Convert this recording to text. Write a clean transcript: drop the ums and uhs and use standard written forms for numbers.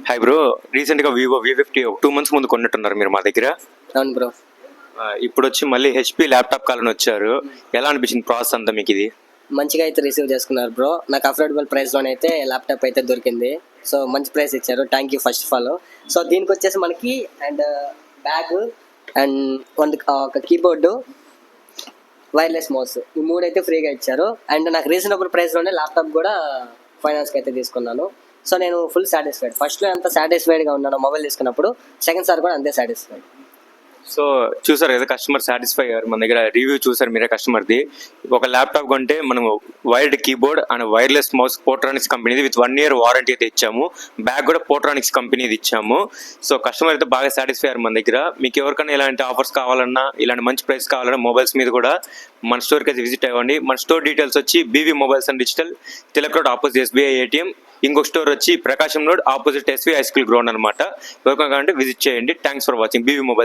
Hi bro, రీసెంట్గా Vivo V50 2 months ముందు కొన్నట్టున్నారు మీరు మా దగ్గర. అవును బ్రో. ఇప్పుడు వచ్చి మళ్ళీ HP ల్యాప్టాప్ కాలని వచ్చారు. ఎలా అనిపించింది ప్రాసెస్ అంతా మీకు ఇది? మంచిగా అయితే రిసీవ్ చేసుకున్నారు బ్రో. నాకు అఫోర్డబుల్ ప్రైస్లోనే అయితే ల్యాప్టాప్ అయితే దొరికింది. సో మంచి ప్రైస్ ఇచ్చారు, thank you first of all. So దీనికి వచ్చేసి మనకి అండ్ బ్యాగ్ అండ్ ఒక కీబోర్డు, వైర్లెస్ మౌస్, ఈ మూడు అయితే ఫ్రీగా ఇచ్చారు. అండ్ నాకు రీజనబుల్ ప్రైస్లోనే ల్యాప్టాప్ కూడా ఫైనాన్స్కి అయితే తీసుకున్నాను. సో నేను ఫుల్ సాటిస్ఫైడ్. ఫస్ట్లో ఎంత సాటిస్ఫైడ్గా ఉన్నాను మొబైల్ తీసుకున్నప్పుడు, సెకండ్ సార్ కూడా అంతే సాటిస్ఫైడ్. సో చూసారు కదా, కస్టమర్ సాటిస్ఫై అయ్యారు. మన దగ్గర రివ్యూ చూసారు మీరే కస్టమర్ది. ఒక ల్యాప్టాప్ కొంటే మనం wired keyboard and wireless mouse Portronics కంపెనీది విత్ 1 year వారంటీ అయితే ఇచ్చాము. బ్యాగ్ కూడా పోర్ట్రానిక్స్ కంపెనీది ఇచ్చాము. సో కస్టమర్ అయితే బాగా సాటిస్ఫై అయ్యారు మన దగ్గర. మీకు ఎవరికైనా ఇలాంటి ఆఫర్స్ కావాలన్నా, ఇలాంటి మంచి ప్రైస్ కావాలన్నా మొబైల్స్ మీద కూడా మన స్టోర్కి అయితే విజిట్ అవ్వండి. మన స్టోర్ డీటెయిల్స్ వచ్చి BV mobiles and digital, Tilak road opposite SBI ATM. ఇంకొక స్టోర్ వచ్చి Prakasam road opposite SV high school ground అనమాట. ఎవరికైనా విజిట్ చేయండి. Thanks for watching BV mobile.